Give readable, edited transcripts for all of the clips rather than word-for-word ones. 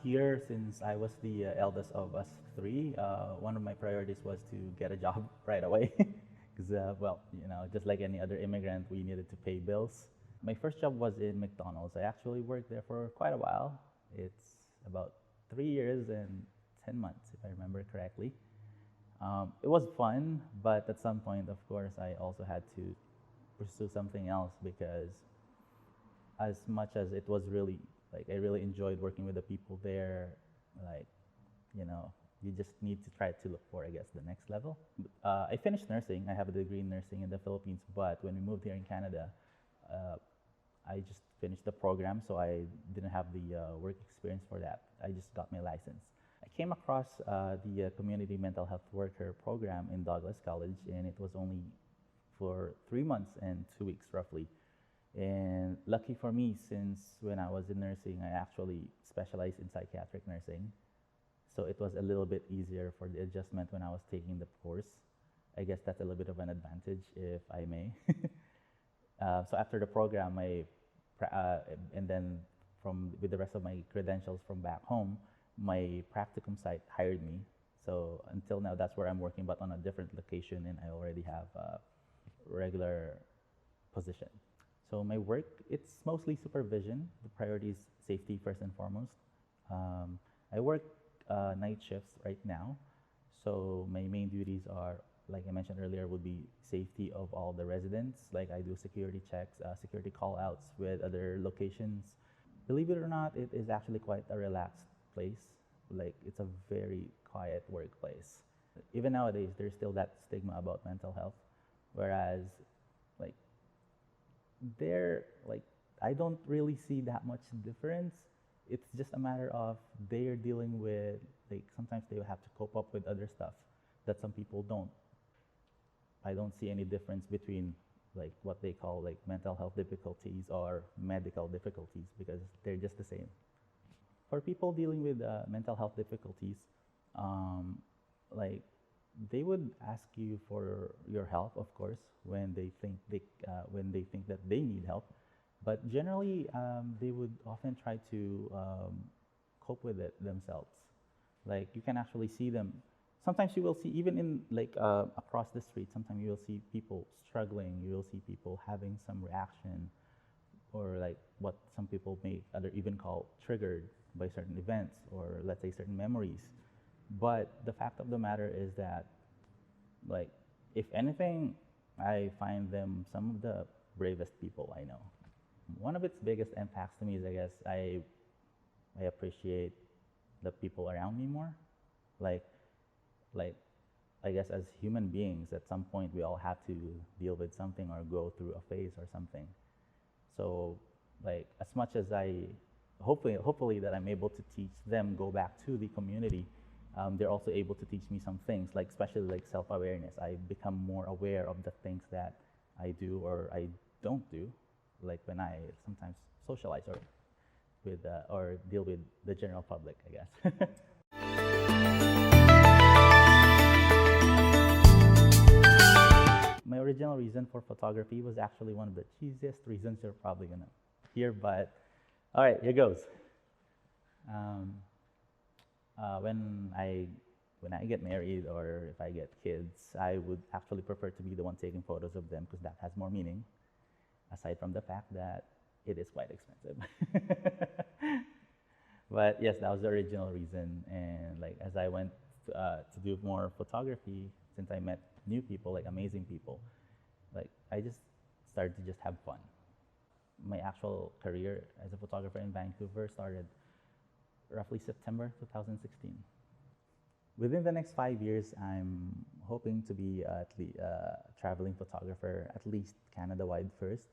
here, since I was the eldest of us three, one of my priorities was to get a job right away. Because, well, just like any other immigrant, we needed to pay bills. My first job was in McDonald's. I actually worked there for quite a while. It's about 3 years and 10 months, if I remember correctly. It was fun, but at some point, of course, I also had to pursue something else, because as much as it was really, like, I really enjoyed working with the people there, like, you just need to try to look for, I guess, the next level. I finished nursing. I have a degree in nursing in the Philippines, but when we moved here in Canada, I just finished the program, so I didn't have the work experience for that. I just got my license. I came across the community mental health worker program in Douglas College, and it was only for 3 months and 2 weeks roughly. And lucky for me, since when I was in nursing, I actually specialized in psychiatric nursing. So it was a little bit easier for the adjustment when I was taking the course. I guess that's a little bit of an advantage, if I may. So after the program, and then with the rest of my credentials from back home, my practicum site hired me. So until now, that's where I'm working, but on a different location, and I already have a regular position. So my work, it's mostly supervision. The priority is safety first and foremost. I work night shifts right now. So my main duties are, like I mentioned earlier, would be safety of all the residents. Like, I do security checks, security call-outs with other locations. Believe it or not, it is actually quite a relaxed place. Like, it's a very quiet workplace. Even nowadays, there's still that stigma about mental health. Whereas, like, I don't really see that much difference. It's just a matter of they're dealing with, like, sometimes they have to cope up with other stuff that some people don't. I don't see any difference between, like, what they call, like, mental health difficulties or medical difficulties, because they're just the same. For people dealing with mental health difficulties, like, they would ask you for your help, of course, when they think that they need help. But generally, they would often try to cope with it themselves. Like, you can actually see them. Sometimes you will see, even in, like, across the street, sometimes you will see people struggling. You will see people having some reaction, or like what some people may even call triggered by certain events, or let's say certain memories. But the fact of the matter is that, like, if anything, I find them some of the bravest people I know. One of its biggest impacts to me is, I guess, I appreciate the people around me more. Like, I guess as human beings, at some point we all have to deal with something or go through a phase or something. So, like, as much as hopefully that I'm able to teach them, go back to the community, they're also able to teach me some things, like, especially like self-awareness. I become more aware of the things that I do or I don't do, like when I sometimes socialize or deal with the general public, I guess. My original reason for photography was actually one of the cheesiest reasons you're probably gonna hear, but all right, here goes. When I get married, or if I get kids, I would actually prefer to be the one taking photos of them, because that has more meaning, aside from the fact that it is quite expensive. But yes, that was the original reason. And, like, as I went to do more photography, since I met new people, like amazing people, like, I just started to just have fun. My actual career as a photographer in Vancouver started roughly September 2016. Within the next 5 years, I'm hoping to be a traveling photographer, at least Canada-wide first.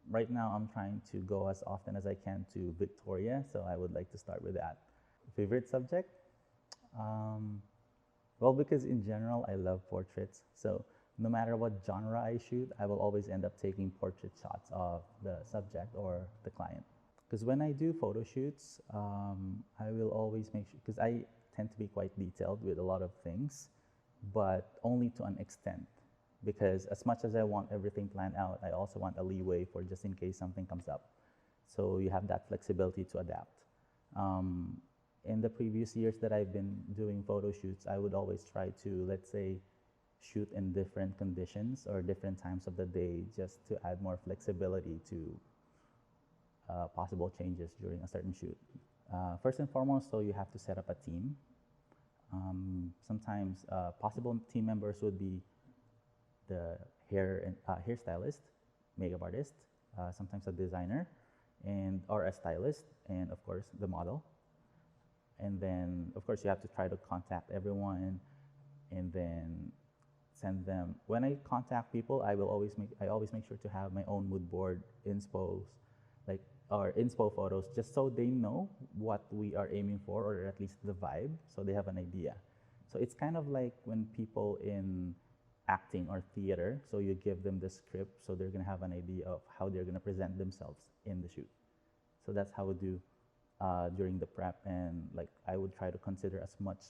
Right now, I'm trying to go as often as I can to Victoria, so I would like to start with that. Favorite subject? Well, because in general, I love portraits. So no matter what genre I shoot, I will always end up taking portrait shots of the subject or the client. Because when I do photo shoots, I will always make sure, because I tend to be quite detailed with a lot of things, but only to an extent. Because as much as I want everything planned out, I also want a leeway for just in case something comes up. So you have that flexibility to adapt. Um, in the previous years that I've been doing photo shoots, I would always try to, let's say, shoot in different conditions or different times of the day just to add more flexibility to possible changes during a certain shoot. First and foremost, so you have to set up a team. Sometimes possible team members would be the hairstylist, makeup artist, sometimes a designer, and or a stylist, and of course the model. And then of course you have to try to contact everyone, and then send them. When I contact people, I always make sure to have my own mood board inspos, like or inspo photos, just so they know what we are aiming for, or at least the vibe, so they have an idea. So it's kind of like when people in acting or theater, so you give them the script, so they're gonna have an idea of how they're gonna present themselves in the shoot. So that's how we do during the prep, and like I would try to consider as much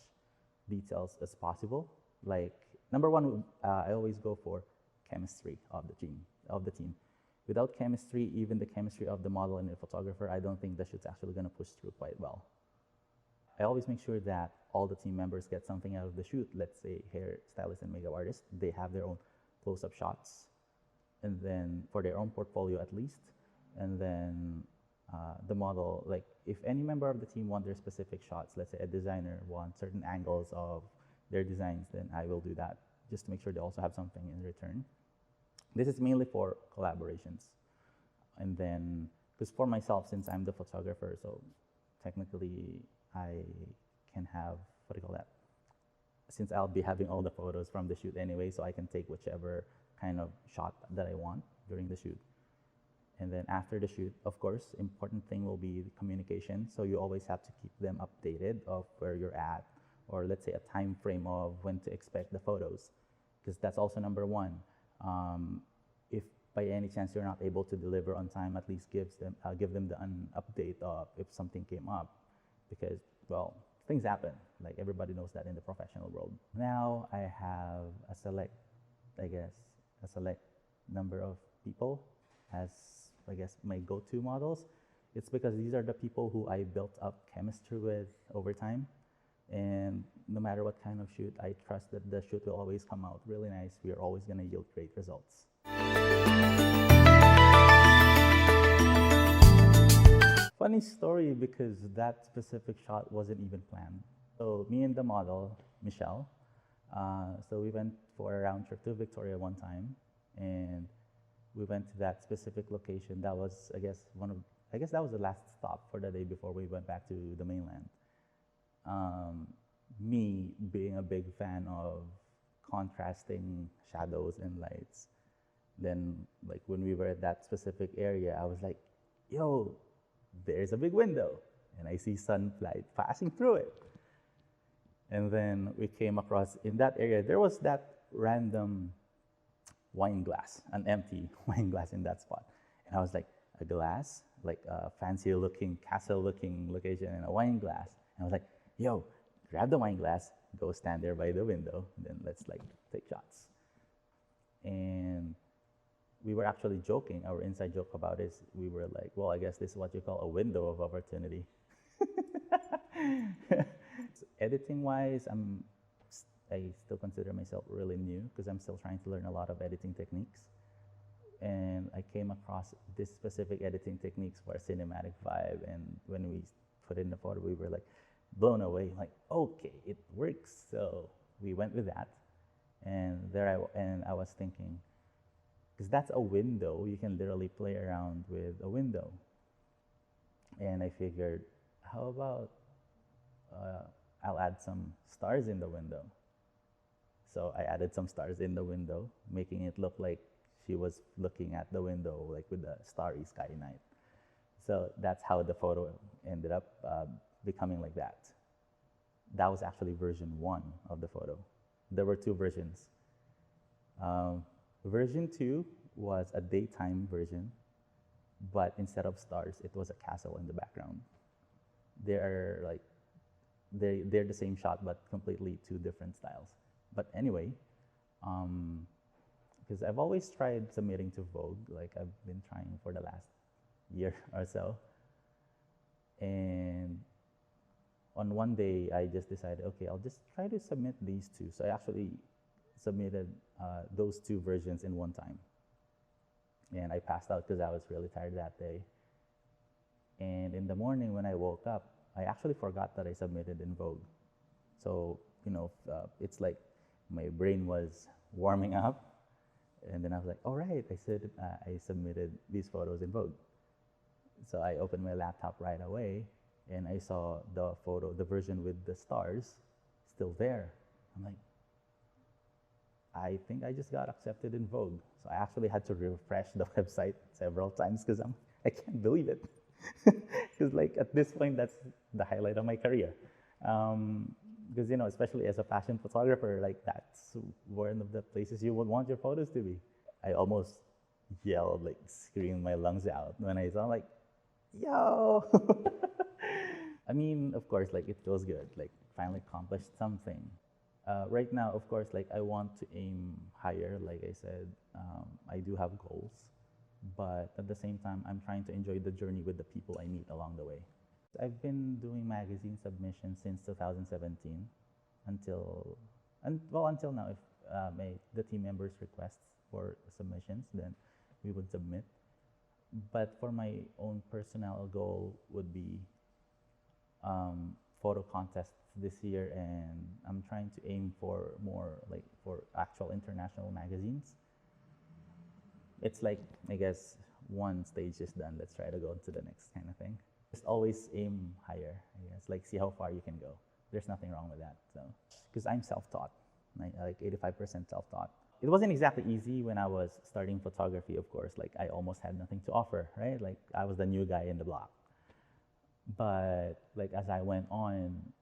details as possible. Like number one, I always go for chemistry of the team. Without chemistry, even the chemistry of the model and the photographer, I don't think the shoot's actually going to push through quite well. I always make sure that all the team members get something out of the shoot. Let's say hairstylist and makeup artist, they have their own close-up shots, and then for their own portfolio at least, and then the model, like if any member of the team want their specific shots, let's say a designer wants certain angles of their designs, then I will do that just to make sure they also have something in return. This is mainly for collaborations. And then, because for myself, since I'm the photographer, so technically I can have, what do you call that? Since I'll be having all the photos from the shoot anyway, so I can take whichever kind of shot that I want during the shoot. And then after the shoot, of course, important thing will be the communication. So you always have to keep them updated of where you're at, or let's say a time frame of when to expect the photos, because that's also number one. If by any chance you're not able to deliver on time, at least give them an update of if something came up, because well, things happen. Like everybody knows that in the professional world. Now I have a select number of people as I guess my go-to models. It's because these are the people who I built up chemistry with over time. And no matter what kind of shoot, I trust that the shoot will always come out really nice. We are always going to yield great results. Funny story, because that specific shot wasn't even planned. So me and the model, Michelle, so we went for a round trip to Victoria one time, and we went to that specific location. That was, I guess that was the last stop for the day before we went back to the mainland. Me being a big fan of contrasting shadows and lights, then like when we were at that specific area, I was like, yo, there's a big window and I see sunlight passing through it. And then we came across, in that area, there was that random wine glass, an empty wine glass in that spot. And I was like, a glass, like a fancy looking, castle looking location, and a wine glass. And I was like, yo, grab the wine glass, go stand there by the window, and then let's like take shots. And we were actually joking, our inside joke about it, we were like, well, I guess this is what you call a window of opportunity. Editing wise, I still consider myself really new because I'm still trying to learn a lot of editing techniques. And I came across this specific editing techniques for a cinematic vibe, and when we put in the photo, we were like blown away, like, okay, it works. So we went with that, and I was thinking, because that's a window, you can literally play around with a window. And I figured, how about I'll add some stars in the window. So I added some stars in the window, making it look like she was looking at the window, like with the starry sky night. So that's how the photo ended up becoming like that. That was actually version 1 of the photo. There were 2 versions. Version 2 was a daytime version, but instead of stars, it was a castle in the background. They're the same shot, but completely 2 different styles. But anyway, because I've always tried submitting to Vogue, like I've been trying for the last year or so. And on one day, I just decided, okay, I'll just try to submit these two. So I actually submitted those two versions in one time. And I passed out because I was really tired that day. And in the morning when I woke up, I actually forgot that I submitted in Vogue. So, it's like my brain was warming up. And then I was like, all right, I submitted these photos in Vogue. So I opened my laptop right away, and I saw the version with the stars, still there. I'm like, I think I just got accepted in Vogue. So I actually had to refresh the website several times because I can't believe it. Because at this point, that's the highlight of my career. Because especially as a fashion photographer, that's one of the places you would want your photos to be. I almost yelled, screamed my lungs out when I saw, yo. I mean, of course, it feels good, finally accomplished something. Right now, of course, I want to aim higher. Like I said, I do have goals, but at the same time, I'm trying to enjoy the journey with the people I meet along the way. I've been doing magazine submissions since 2017 until now. If the team members request for submissions, then we would submit. But for my own personal goal would be photo contests this year, and I'm trying to aim for more for actual international magazines. It's I guess one stage is done, let's try to go to the next kind of thing. Just always aim higher, I guess, see how far you can go. There's nothing wrong with that. So, because I'm self-taught, 85% self-taught. It wasn't exactly easy when I was starting photography, of course. I almost had nothing to offer, right? I was the new guy in the block. But as I went on,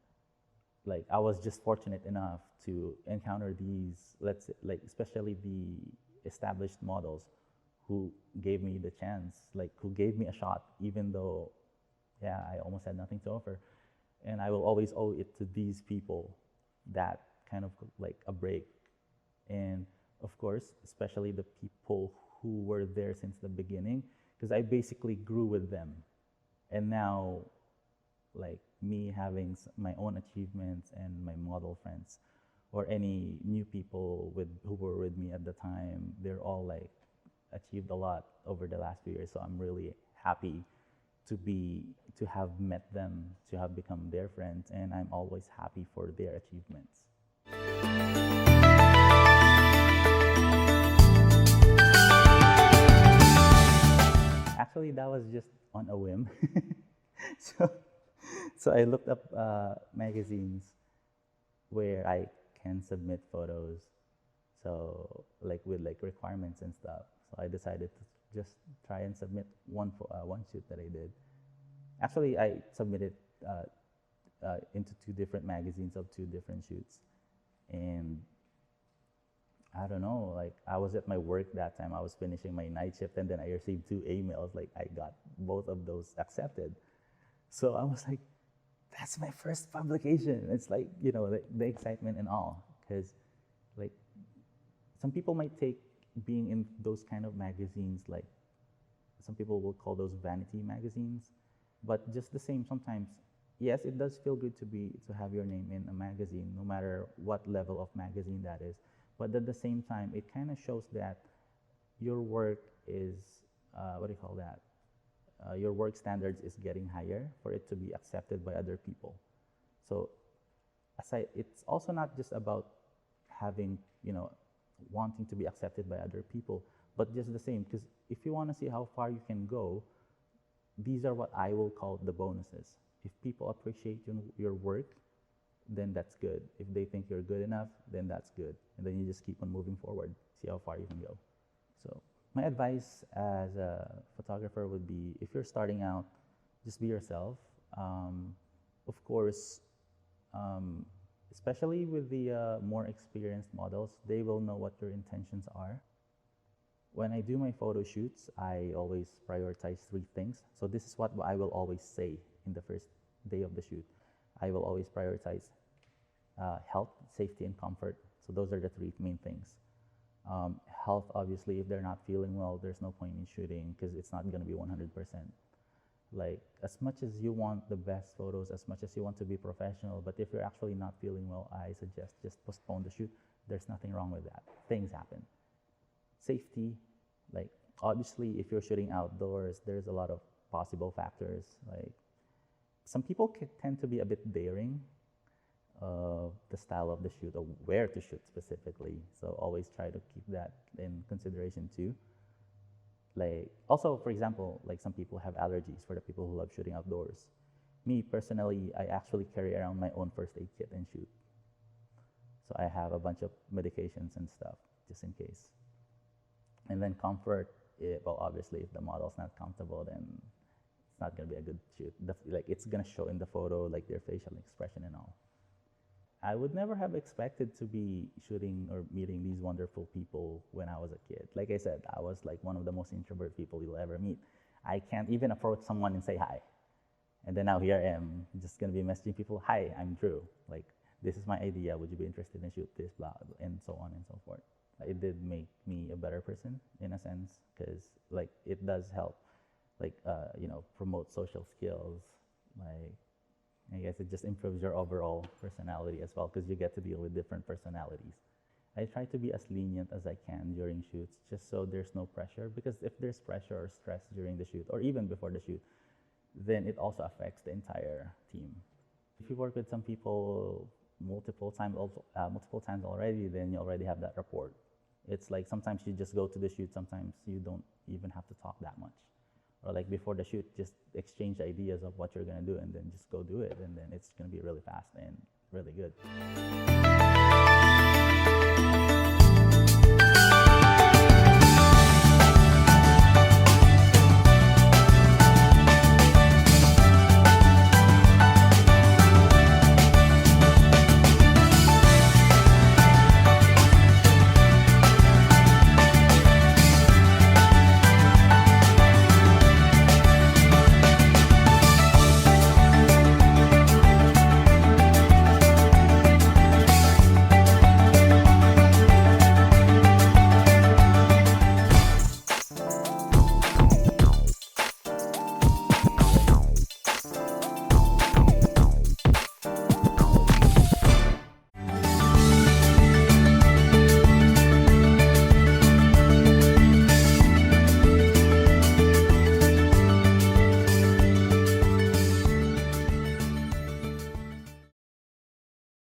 I was just fortunate enough to encounter these, especially the established models who gave me the chance, who gave me a shot, even though, yeah, I almost had nothing to offer. And I will always owe it to these people that kind of a break. And of course, especially the people who were there since the beginning, because I basically grew with them. And now, me having my own achievements and my model friends, or any new people who were with me at the time, they're all achieved a lot over the last few years. So I'm really happy to have met them, to have become their friends, and I'm always happy for their achievements. Actually, that was just on a whim. So I looked up magazines where I can submit photos, so with requirements and stuff. So I decided to just try and submit one shoot that I did. Actually, I submitted into 2 different magazines of 2 different shoots, and I don't know, I was at my work that time. I was finishing my night shift, and then I received 2 emails. I got both of those accepted. So I was like, that's my first publication. It's the excitement and all, because some people might take being in those kind of magazines, some people will call those vanity magazines, but just the same, sometimes, yes, it does feel good to have your name in a magazine, no matter what level of magazine that is. But at the same time, it kind of shows that your work is, your work standards is getting higher for it to be accepted by other people. So it's also not just about having, wanting to be accepted by other people, but just the same, because if you want to see how far you can go, these are what I will call the bonuses. If people appreciate your work, then that's good. If they think you're good enough, then that's good. And then you just keep on moving forward, see how far you can go. So my advice as a photographer would be, if you're starting out, just be yourself. Of course, especially with the more experienced models, they will know what your intentions are. When I do my photo shoots, I always prioritize 3 things. So this is what I will always say in the first day of the shoot. I will always prioritize health, safety, and comfort. So those are the 3 main things. Health, obviously, if they're not feeling well, there's no point in shooting because it's not going to be 100%. Like, as much as you want the best photos, as much as you want to be professional, but if you're actually not feeling well, I suggest just postpone the shoot. There's nothing wrong with that. Things happen. Safety, like, obviously, if you're shooting outdoors, there's a lot of possible factors. Like, some people tend to be a bit daring of the style of the shoot or where to shoot specifically. So always try to keep that in consideration too. Like, also, for example, like some people have allergies for the people who love shooting outdoors. Me personally, I actually carry around my own first aid kit and shoot. So I have a bunch of medications and stuff just in case. And then comfort, well, obviously, if the model's not comfortable, then it's not gonna be a good shoot. Like, it's gonna show in the photo, like their facial expression and all. I would never have expected to be shooting or meeting these wonderful people when I was a kid. Like I said, I was like one of the most introvert people you'll ever meet. I can't even approach someone and say hi. And then now here I am, just gonna be messaging people, hi, I'm Drew. Like, this is my idea, would you be interested in shoot this, blah, and so on and so forth. It did make me a better person in a sense, because like it does help, like promote social skills. Like, I guess it just improves your overall personality as well, because you get to deal with different personalities. I try to be as lenient as I can during shoots, just so there's no pressure, because if there's pressure or stress during the shoot, or even before the shoot, then it also affects the entire team. If you work with some people multiple times already, then you already have that rapport. It's like sometimes you just go to the shoot, sometimes you don't even have to talk that much. Or like before the shoot, just exchange ideas of what you're gonna do and then just go do it, and then it's gonna be really fast and really good.